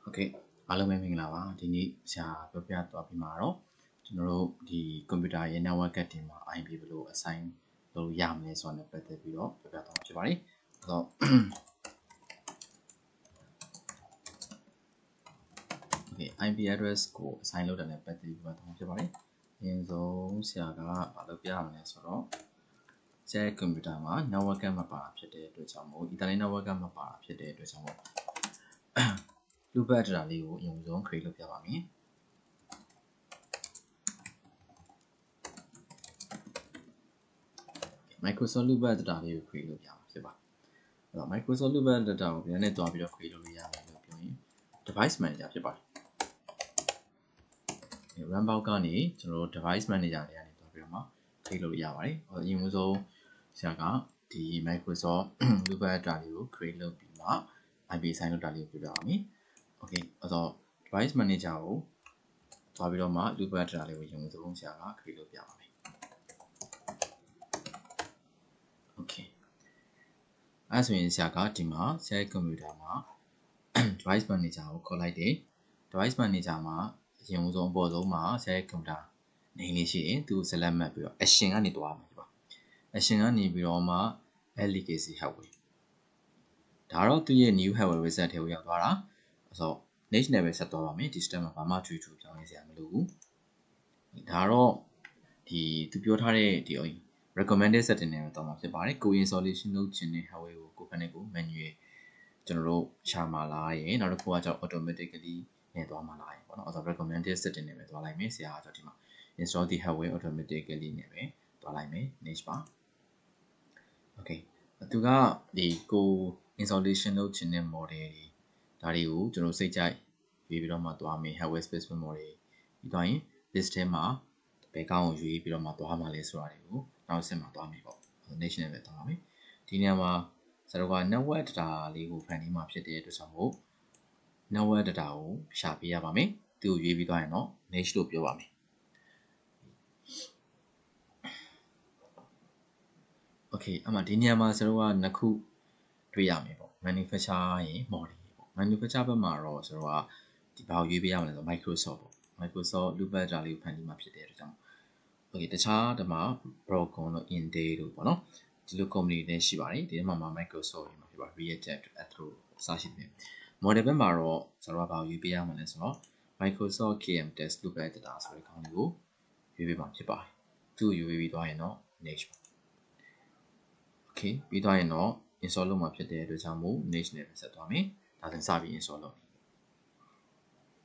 Okay အားလုံးပဲမင်္ဂလာပါဒီနေ့ဆရာပြောပြသွားပြီးမှာတော့ကျွန်တော်တို့ဒီကွန်ပျူတာရဲ့ network ကတင်မှာ IP ဘယ်လို assign လုပ်ရမလဲဆိုတာနဲ့ပတ်သက်ပြီးတော့ပြောပြသွားမှာဖြစ်ပါတယ်အဲ့တော့ Okay IP address ကို assign လုပ်တာနဲ့ပတ်သက်ပြီးပြောပြသွားမှာဖြစ်ပါတယ်အရင်ဆုံးဆရာကဘာလုပ်ပြရမလဲဆိုတော့ဆရာရဲ့ကွန်ပျူတာမှာ network မပါတာဖြစ်တဲ့အတွက်ကြောင့်မို့ Ethernet network မပါတာဖြစ်တဲ့အတွက်ကြောင့်မို့loop data လေးကိုအရင်ဆုံး create လုပ်ပြပါမယ် Microsoft loop data လေးကို create လုပ်ပြမှာဖြစ်ပါအဲ့တော့ Microsoft loop data ကိုပြန်နဲ့တွားပြီးတော့ create လုပ်လို့ရမယ်လို့ပြောရင် device manager ဖြစ်ပါတယ် run box ကနေကျွန်တော်တို့ device manager တွေကနေတွားပြီးတော့မှ create လုပ်ရပါတယ်အရင်ဆုံးဆရာကဒီ Microsoft loop data လေးကို create လုပ်ပြီးမှ IP assign လုပ်တာလေးကိုပြပြပါမယ် Okay အဲ့တော့ device manager ကိုတွားပြီးတော့မှ loop data လေးကိုအရင်ဆုံးဆရာက create လုပ်ပြပါမယ် Okay အဲ့ဆိုရင်ဆရာကဒီမှာဆရာရဲ့ကွန်ပျူတာမှာ device manager ကိုခေါ်လိုက်တယ် device manager မှာအရင်ဆုံးအပေါ်ဆုံးမှာဆရာရဲ့ကွန်ပျူတာ name လေးရှိရင်သူ select မှတ်ပြီးတော့ action ကနေတွားမှာဖြစ်ပါ action ကနေပြီးတော့မှ legacy hardware ဒါတော့သူရဲ့ new hardware reset ထဲကိုရောက်သွားတာအဲ့တော့ next နဲ့ပဲဆက်သွားပါမယ်ဒီ step မှာဘာမှထွေထူးပြောင်းလဲစရာမလိုဘူးဒါတော့ဒီသူပြောထားတဲ့ဒီ recommended setting နဲ့ပဲတော့မှာဖြစ်ပါတယ်ကို installation လုပ်ချင်တဲ့ hardware ကိုကိုယ်ဖက်နဲ့ကို manual ကျွန်တော်တို့ရှာမှာလားရင်နောက်တစ်ခုကကြောင့် automatically နဲ့သွားမှာလားပေါ့နော်အဲ့တော့ recommended setting နဲ့ပဲသွားလိုက်မယ်ဆရာကကြောင့်ဒီမှာ install the hardware automatically နဲ့ပဲသွားလိုက်မယ် next ပါ okay သူကဒီကို installation လုပ်ချင်တဲ့ model တွေဒါတွေကိုကျွန်တော်စိတ်ကြိုက်ရွေးပြီးတော့မှသွားမယ် hardware specific model ပြီးသွားရင် list ထဲမှာဘယ်ကောင်ကိုရွေးပြီးတော့မှသွားမှာလဲဆိုတာတွေကိုနောက်ဆက်မှာသွားမယ်ပေါ့ next နဲ့ပဲသွားပါမယ်ဒီနေရာမှာဆရာတို့က network data လေးကိုဖန်တီးမှာဖြစ်တဲ့အတွက်ကြောင့်မို့ network data ကိုရှာပေးရပါမယ်သူ့ကိုရွေးပြီးသွားရင်တော့ next လို့ပြောပါမယ် Okay အမှဒီနေရာမှာဆရာတို့ကနှစ်ခုတွေ့ရမယ်ပေါ့ manufacturer ရင် model ပေါ့ manufacturer ဘက်မှာတော့ဆရာတို့ကဒီဘာကိုရွေးပေးရမလဲဆိုတော့ Microsoft ပေါ့ Microsoft loop data လေးကိုဖန်တီးမှာဖြစ်တဲ့အတွက်ကြောင့် Okay တခြားဒီမှာ Broadcom တို့ Intel တို့ပေါ့နော်ဒီလို company တွေရှိပါတယ်ဒီမှာ Microsoft တွေမှာဖြစ်ပါ Realtek Astro စရှိတယ် model ဘက်မှာတော့ဆရာတို့ကဘာကိုရွေးပေးရမလဲဆိုတော့ Microsoft KM Test loop data ဆိုတဲ့ကောင်လေးကိုရွေးပေးမှာဖြစ်ပါတယ်သူ့ကိုရွေးပြီးသွားရင်တော့ next Okay ပြီးသွားရင်တော့ install လုပ်မှာဖြစ်တဲ့အတွက်ကြောင့်မို့ next နဲ့ဆက်သွားမယ်ဒါဆိုစပြီး install လုပ်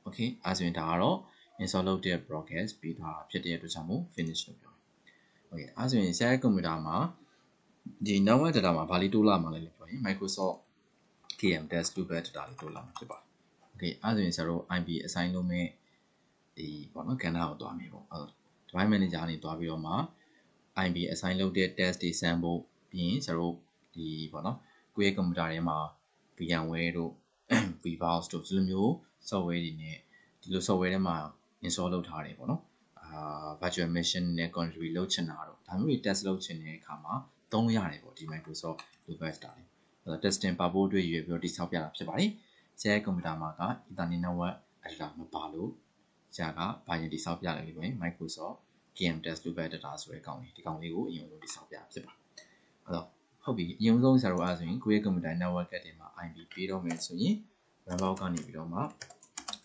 Okay အဲဆိုရင်ဒါကတော့ install လုပ်တဲ့ broadcast ပြီးသွားဖြစ်တဲ့အတွက်ကြောင့်မို့ finish လို့ပြောမယ် Okay အဲဆိုရင်ဆရာရဲ့ကွန်ပျူတာမှာဒီ network data မှာဘာလေးတိုးလာမှာလဲလို့ပြောရင် Microsoft KM Test loop data လေးတိုးလာမှာဖြစ်ပါတယ် Okay အဲဆိုရင်ဆရာတို့ IP assign လုပ်မဲ့ဒီပေါ့နော်ကဏ္ဍကိုတွားမယ်ပေါ့ device manager ကနေတွားပြီးတော့မှ IP assign လုပ်တဲ့ test တွေ sample ပြီးရင်ဆရာတို့ဒီပေါ့နော်ကိုယ့်ရဲ့ကွန်ပျူတာထဲမှာ VMware တို့ VBIOS တို့ဒီလိုမျိုး software တွေနဲ့ဒီလို software ထဲမှာ install လုပ်ထားတယ်ပေါ့နော်virtual machine နဲ့ configure လုပ်ချင်တာတော့ဒါမျိုးတွေ test လုပ်ချင်တဲ့အခါမှာသုံးရတယ်ပေါ့ဒီ Microsoft loop data လေးအဲ့တော့ testing ပါဖို့အတွက်ရွေးပြီးတော့တိဆောက်ပြတာဖြစ်ပါတယ်ဆရာရဲ့ကွန်ပျူတာမှာက Ethernet network data မပါလို့ဆရာကဘာရင်တိဆောက်ပြလိုက်လို့ပဲ Microsoft KM Test loop data ဆိုတဲ့ကောင်လေးဒီကောင်လေးကိုအရင်ဆုံးတိဆောက်ပြဖြစ်ပါတယ်အဲ့တော့ဟုတ်ပြီအရင်ဆုံးဆရာတို့အားဆိုရင်ကိုယ့်ရဲ့ကွန်ပျူတာ network ကတင်မှာ IP ပေးတော့မယ်ဆိုရင် run box ကနေပြီးတော့မှ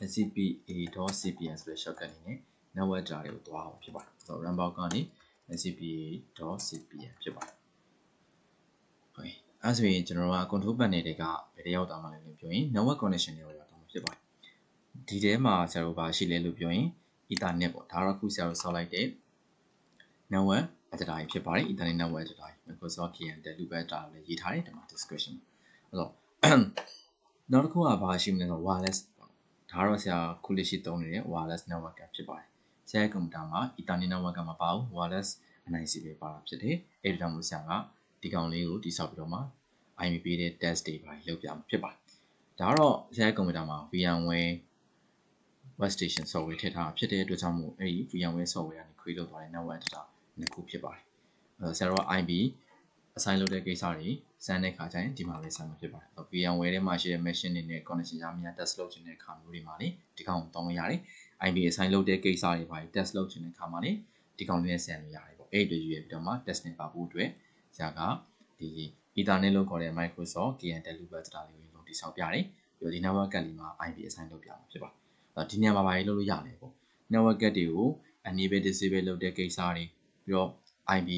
ncpa.cpn ဆိုတဲ့ shortcut အနေနဲ့ network data တွေကိုတွားအောင်ဖြစ်ပါတယ်ဆိုတော့ run box ကနေ ncpa.cpn ဖြစ်ပါတယ် Okay အဲဆိုရင်ကျွန်တော်တို့က control panel တွေကဘယ်တရောက်သွားမှလဲလို့ပြောရင် network connection တွေရောက်သွားမှာဖြစ်ပါတယ်ဒီထဲမှာဆရာတို့ဘာရှိလဲလို့ပြောရင် ethernet ပေါ့ဒါတော့ခုဆရာတို့ဆောက်လိုက်တဲ့ network data ဖြစ်ပါတယ် ethernet network data Microsoft KM Test loop data လည်းရေးထားတယ်ဒီမှာ description အဲ့တော့နောက်တစ်ခုကဘာရှိမလဲဆိုတော့ wireless ဒါတော့ဆရာခုလေးရှိသုံးနေတဲ့ wireless network ဖြစ်ပါတယ်ဆရာရဲ့ကွန်ပျူတာမှာ Ethernet network ကမပါဘူး wireless NIC ပဲပါတာဖြစ်တယ်အဲ့ဒါကြောင့်မို့ဆရာကဒီကောင်လေးကိုတိဆောက်ပြီးတော့မှ IP ပေးတဲ့ test တွေပါလုပ်ပြမှာဖြစ်ပါတယ်ဒါတော့ဆရာရဲ့ကွန်ပျူတာမှာ VMware workstation software ထည့်ထားတာဖြစ်တဲ့အတွက်ကြောင့်မို့အဲ့ဒီ VMware software ကနေ create လုပ်သွားတဲ့ network data နှစ်ခုဖြစ်ပါတယ်ဆရာတို့က IP assign လုပ်တဲ့ကိစ္စတွေစမ်းတဲ့ခါကျရင်ဒီမှာပဲ assign ဖြစ်ပါတယ် VMware ထဲမှာရှိတဲ့ machine တွေနဲ့ connection ရမြ test လုပ်ခြင်းတဲ့အခါမျိုးတွေမှာလေဒီကောင်ကိုတောင်းလို့ရတယ် IP assign လုပ်တဲ့ကိစ္စတွေပါ test လုပ်ခြင်းတဲ့အခါမှာလေဒီကောင်လေးနဲ့ဆန်လို့ရတယ်ပေါ့အဲ့ဒီရွေးပြီးတော့မှ test နဲ့ပါဖို့အတွက်ဆရာကဒီ Ethernet လို့ခေါ်တဲ့ Microsoft KNW ဘတ်တာလေးကိုတိစောက်ပြတယ်ပြီးတော့ဒီ network ကတ်လေးမှာ IP assign လုပ်ပြမှာဖြစ်ပါတယ်ဒီနေရာမှာပါလုပ်လို့ရတယ်ပေါ့ network ကတ်တွေကို enable disable လုပ်တဲ့ကိစ္စတွေပြီးတော့ IP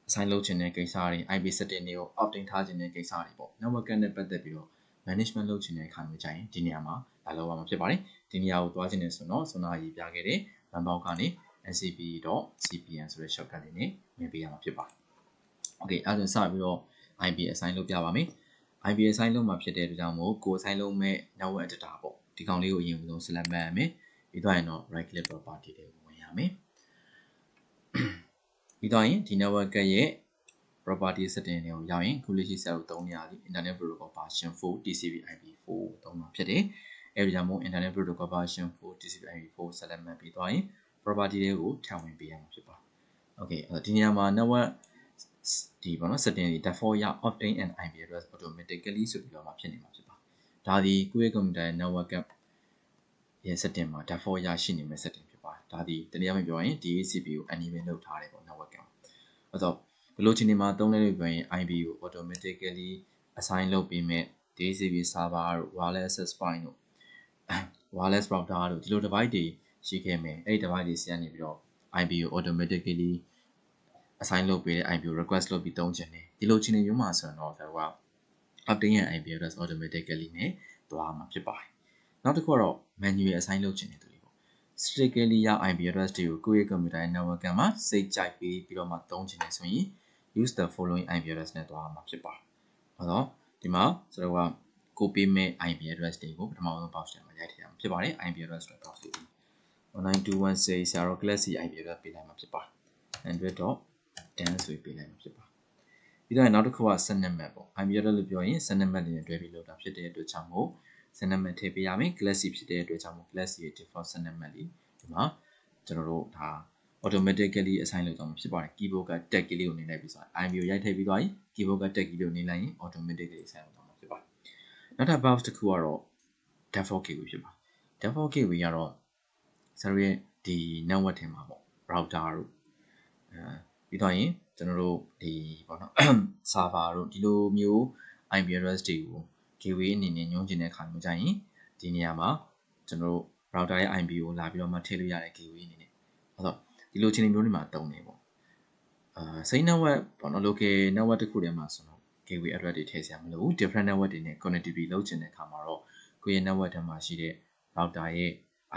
assign လုပ်ခြင်းတဲ့ကိစ္စတွေ IP setting တွေကို update ထားခြင်းတဲ့ကိစ္စတွေပေါ့ network ကတ်နဲ့ပတ်သက်ပြီးတော့ management လုပ်ခြင်းတဲ့အခါမျိုးကြရင်ဒီနေရာမှာလာလုပ်ရမှာဖြစ်ပါတယ်ဒီနေရာကိုတွားခြင်းနဲ့ဆိုတော့ဆွမ်းနာရေးပြခဲ့တဲ့ run box ကနေ ncp.cpn ဆိုတဲ့ shortcut လေးနဲ့ဝင်ပေးရမှာဖြစ်ပါတယ် okay အဲ့ဒါဆိုစပြီးတော့ IP assign လုပ်ပြပါမယ် IP assign လုပ်မှာဖြစ်တဲ့အတွက်ကြောင့်မို့ကို assign လုပ်မဲ့ network adapter ပေါ့ဒီကောင်လေးကိုအရင်ဆုံး select မှတ်ရမယ်ပြီးတော့ရင်တော့ right click property တွေကိုဝင်ရမယ်ပြီးတော့ရင်ဒီ network ကရဲ့ property setting တွေကိုရောက်ရင်ခုလေးရှိဆက်လို့သုံးနေရသည် internet protocol version 4 TCP/IP4 သုံးမှာဖြစ်တယ်အဲဒီကြောင့်မို့ internet protocol version 4 TCP/IP4 select မှတ်ပြီးတော့ရင် property တွေကိုထပ်ဝင်ပေးရမှာဖြစ်ပါတယ် okay ဒီနေရာမှာ network ဒီပေါ့နော် setting တွေ default ရ obtain an IP address automatically ဆိုပြီးတော့မှဖြစ်နေမှာဖြစ်ပါတယ်ဒါဒီကိုယ့်ရဲ့ computer ရဲ့ network ရဲ့ setting မှာ default ရရှိနေမဲ့ setting ဖြစ်ပါတယ်ဒါဒီတနည်းအားဖြင့်ပြောရင် DHCP ကို enable လုပ်ထားတယ်ပေါ့ network ကအဲ့တော့ဘယ်လိုချိန်မှာသုံးလဲလို့ပြောရင် IP ကို automatically assign လုပ်ပေးမဲ့ DHCP server တို့ wireless access point တို့ wireless router တို့ဒီလို device တွေရှိခဲ့မယ်အဲ့ဒီ device တွေဆီကနေပြီးတော့ IP ကို automatically assign လုပ်ပေးတဲ့ IP ကို request လုပ်ပြီးသုံးချင်တယ်ဒီလိုချိန်မျိုးမှာဆိုတော့ဒါက update ရဲ့ IP address automatically နဲ့သွားမှာဖြစ်ပါတယ်နောက်တစ်ခုကတော့ manual assign လုပ်ချင်တယ်သူတွေပေါ့ statically ရ IP address တွေကိုကိုယ့်ရဲ့ computer ရဲ့ network မှာစိတ်ကြိုက်ပြီးတော့မှသုံးချင်တယ်ဆိုရင် use the following IP address နဲ့သွားမှာဖြစ်ပါတယ်အဲ့တော့ဒီမှာဆိုတော့ကိုပေးမဲ့ IP address တွေကိုပထမဆုံး box ထဲမှာရိုက်ထည့်ရမှာဖြစ်ပါတယ် IP address တွေ box တွေ 192.168 ဆရာတို့ class C IP address ပေးလိုက်မှာဖြစ်ပါတယ် 100.10 ဆိုပြီးပေးလိုက်မှာဖြစ်ပါတယ်ပြီးတော့နောက်တစ်ခုက sender map ပေါ့ IP address လို့ပြောရင် sender map နဲ့တွဲပြီးလုပ်တာဖြစ်တဲ့အတွက်ကြောင့်မို့ sender map ထည့်ပေးရမယ် class C ဖြစ်တဲ့အတွက်ကြောင့်မို့ class C ရဲ့ default sender map လေးဒီမှာကျွန်တော်တို့ဒါ automatically assign လုပ်တော့မှာဖြစ်ပါတယ် keyboard က tag ကလေးကိုနေလိုက်ပြီးဆိုရင် IP ကိုရိုက်ထည့်ပြီးသွားရင် keyboard က tag ကလေးကိုနေလိုက်ရင် automatically assign လုပ်တော့မှာဖြစ်ပါတယ်နောက်ထပ် box တစ်ခုကတော့ default gateway ဖြစ်ပါတယ် default gateway ကတော့ဆရာတို့ရဲ့ဒီ network ထဲမှာပေါ့ router တို့ပြီးတော့ရင်ကျွန်တော်တို့ဒီပေါ့နော် server တို့ဒီလိုမျိုး IP address တွေကို gateway အနေနဲ့ညွှန်းချင်တဲ့အခါမျိုးကြရင်ဒီနေရာမှာကျွန်တော်တို့ router ရဲ့ IP ကိုလာပြီးတော့မှထည့်လို့ရတဲ့ gateway အနေနဲ့အဲ့တော့ဒီလိုအခြေအနေမျိုးတွေမှာတုံးနေပေါ့same network ပေါ့နော် local network တစ်ခုထဲမှာဆိုတော့ gateway address တွေထည့်စရာမလိုဘူး different network တွေနဲ့ connectivity လုပ်ချင်တဲ့အခါမှာတော့ကိုယ့်ရဲ့ network ထဲမှာရှိတဲ့ router ရဲ့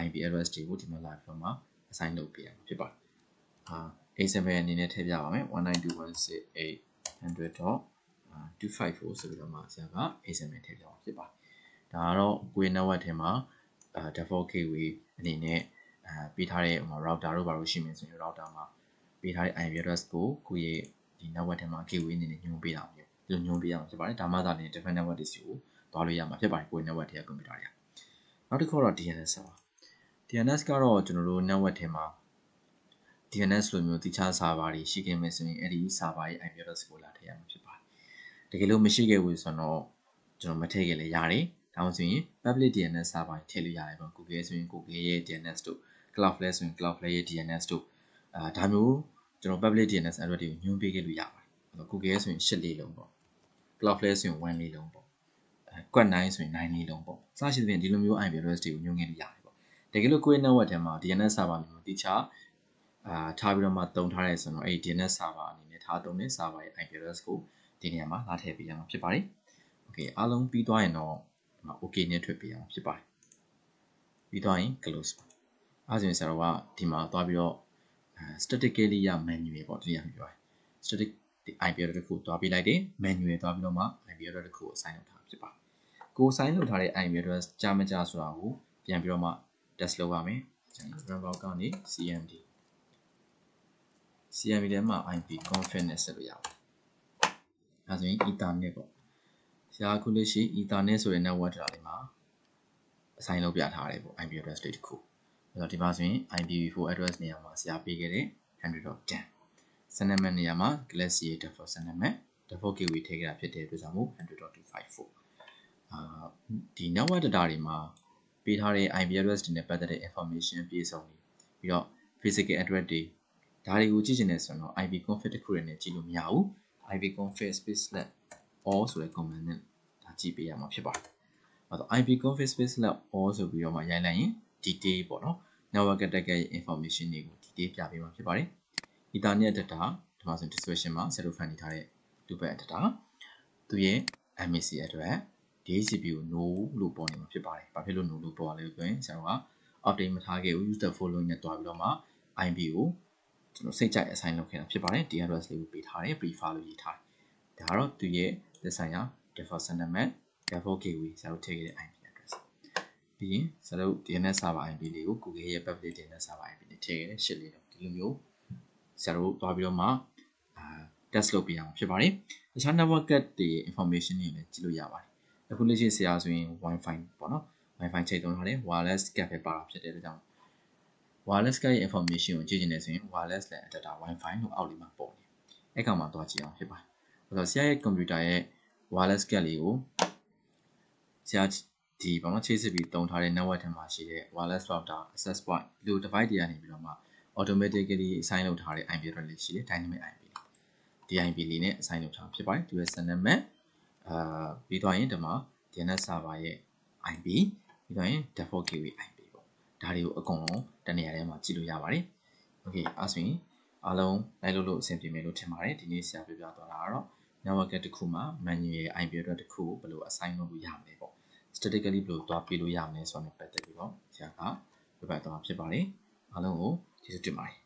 IP address တွေကိုဒီမှာလာပြီးတော့မှ assign လုပ်ပေးရမှာဖြစ်ပါတယ်A7 အနေနဲ့ထည့်ပြပါမယ် 192.168.100.254 ဆိုပြီးတော့မှဆရာက A7 ထည့်ပြပါဖြစ်ပါတယ်ဒါကတော့ကိုယ့်ရဲ့ network ထဲမှာ default gateway အနေနဲ့ပေးထားတဲ့ router တို့ဘာလို့ရှိမယ်ဆိုရင် router မှာပေးထားတဲ့ IP address ကိုကိုယ့်ရဲ့ဒီ network ထဲမှာ gateway အနေနဲ့ညွှန်းပေးတာမျိုးဒီလိုညွှန်းပေးရမှာဖြစ်ပါတယ်ဒါမှသာလျှင် different network တွေစီကိုသွားလို့ရမှာဖြစ်ပါတယ်ကိုယ့်ရဲ့ network ထဲက computer တွေကနောက်တစ်ခုကတော့ DNS server DNS ကတော့ကျွန်တော်တို့ network ထဲမှာ DNS လိုမျိုးတခြား server တွေရှိခဲ့မယ်ဆိုရင်အဲ့ဒီ server ရဲ့ IP address ကိုလာထည့်ရမှာဖြစ်ပါတယ်တကယ်လို့မရှိခဲ့ဘူးဆိုတော့ကျွန်တော်မထည့်ခဲ့လည်းရတယ်ဒါမှမဟုတ်ရင် public DNS server ထည့်လို့ရတယ်ပေါ့ Google ဆိုရင် Google ရဲ့ DNS တို့ Cloudflare ဆိုရင် Cloudflare ရဲ့ DNS တို့ဒါမျိုးကျွန်တော် public DNS address တွေကိုညွှန်းပေးခဲ့လို့ရပါတယ် Google ဆိုရင်8လေးလုံးပေါ့ Cloudflare ဆိုရင်1လေးလုံးပေါ့Quad9 ဆိုရင်9လေးလုံးပေါ့စသဖြင့်ဒီလိုမျိုး IP address တွေကိုညွှန်းခဲ့လို့ရတယ်ပေါ့တကယ်လို့ကိုယ့် network ထဲမှာ DNS server မျိုးတခြားထားပြီးတော့မှတုံထားရဲဆိုတော့အဲ့ဒီ DNS server အနေနဲ့ထားတုံးတဲ့ server ရဲ့ IP address ကိုဒီနေရာမှာလာထည့်ပေးရမှာဖြစ်ပါတယ် Okay အားလုံးပြီးသွားရင်တော့ဒီမှာ Okay နဲ့ထွက်ပေးရမှာဖြစ်ပါတယ်ပြီးသွားရင် close ပါအဲ့ဒါဆိုရင်ဆရာတို့ကဒီမှာသွားပြီးတော့statically ရ manual ပေါ့ဒီရပြောရ static IP address တစ်ခုသွားပေးလိုက်တယ် manual သွားပြီးတော့မှ IP address တစ်ခုကို assign လုပ်ထားဖြစ်ပါတယ်ကို assign လုပ်ထားတဲ့ IP address ကြာမကြာဆိုတာကိုပြန်ပြီးတော့မှ test လုပ်ရမယ် run box ကနေ cmd ထဲမှာ IP config နဲ့ဆက်လို့ရပါတယ်အဲဆိုရင် ethernet ပေါ့ဆရာခုလေးရှိ ethernet ဆိုတဲ့ network တာလေးမှာ assign လုပ်ပြထားတယ်ပေါ့ IP address လေးတစ်ခုအဲ့တော့ဒီမှာဆိုရင် IPv4 address နေရာမှာဆရာပေးခဲ့တဲ့ 100.10 sentiment နေရာမှာ Glacier default sentiment default gateway ထည့်ခဲ့တာဖြစ်တဲ့အတွက်ကြောင့်မို့ 100.254 ဒီ network data တွေမှာပေးထားတဲ့ IP address တွေနဲ့ပတ်သက်တဲ့ information ပြည့်စုံနေပြီးတော့ physical address တွေဒါတွေကိုကြည့်ချင်တယ်ဆိုတော့ IP config တစ်ခုနဲ့ကြည့်လို့မရဘူး IP config spacelet all ဆိုတဲ့ command နဲ့ဒါကြည့်ပေးရမှာဖြစ်ပါတယ်အဲ့တော့ IP config spacelet all ဆိုပြီးတော့မှရိုက်လိုက်ရင် detail ပေါ့နော် network attack ရဲ့ information တွေကို detail ပြပေးမှာဖြစ်ပါတယ် Ethernet data ဒီမှာဆို description မှာ zero fan နေထားတဲ့ loopback data သူရဲ့ MAC address DHCP ကို no လို့ပေါ်နေမှာဖြစ်ပါတယ်ဘာဖြစ်လို့ no လို့ပေါ်ရလဲဆိုရင်ဆရာတို့က update မထားခဲ့ဘူး user following နဲ့တွားပြီးတော့မှ IP ကိုကျွန်တော်စိတ်ကြိုက် assign လုပ်ခဲ့တာဖြစ်ပါတယ်ဒီ address လေးကိုပေးထားတယ် prefer လို့ရေးထားတယ်ဒါကတော့သူရဲ့သက်ဆိုင်ရာ default sentiment default gateway ဆရာတို့ထည့်ခဲ့တဲ့ IP address ပြီးရင်ဆရာတို့ DNS server IP လေးကို Google ရဲ့ public DNS server IP လေးထည့်ခဲ့တဲ့ shit လေးတော့ဒီလိုမျိုးဆရာတို့တွားပြီးတော့မှtest လုပ်ပြရမှာဖြစ်ပါတယ်တခြား network တွေ information တွေလည်းကြည့်လို့ရပါတယ်အခုလက်ရှိဆရာဆိုရင် Wi-Fi ပေါ့နော် Wi-Fi ချိန်သုံးထားတယ် wireless gap ပဲပါတာဖြစ်တဲ့အတွက်ကြောင့် wireless gap ရဲ့ information ကိုကြည့်ချင်တယ်ဆိုရင် wireless LAN adapter Wi-Fi လို့အောက်လေးမှာပေါ်နေအဲ့ကောင်မှာတွားကြည့်အောင်ဖြစ်ပါတယ်ဆိုတော့ဆရာရဲ့ computer ရဲ့ wireless gap လေးကိုဆရာဒီဘာမှချိတ်ဆက်ပြီးတုံးထားတဲ့ network ထဲမှာရှိတဲ့ wireless router access point ဒီလို device တွေကနေပြီးတော့မှ automatically assign လုပ်ထားတဲ့ IP address လေးရှိတယ် dynamic IP ဒီ IP လေးနဲ့ assign လုပ်ထားဖြစ်ပါတယ်သူရဲ့ sentiment ပြီးတော့ရင်ဒီမှာ DNS server ရဲ့ IP ပြီးတော့ရင် default gateway IP ပေါ့ဒါတွေကိုအကုန်လုံးတနေရာထဲမှာကြည့်လို့ရပါတယ် okay အဲ့ဆိုရင်အားလုံးလိုက်လို့အဆင်ပြေမယ်လို့ထင်ပါတယ်ဒီနေ့ဆရာပြပြသွားတာကတော့ network တစ်ခုမှာ manual ရဲ့ IP address တစ်ခုကိုဘယ်လို assign လုပ်လို့ရမလဲပေါ့ statically ဘယ်လိုတွားပြလို့ရမလဲဆိုတော့ပတ်သက်ပြီးတော့ဆရာကပြပြသွားဖြစ်ပါတယ်အားလုံးကိုကျေးဇူးတင်ပါတယ်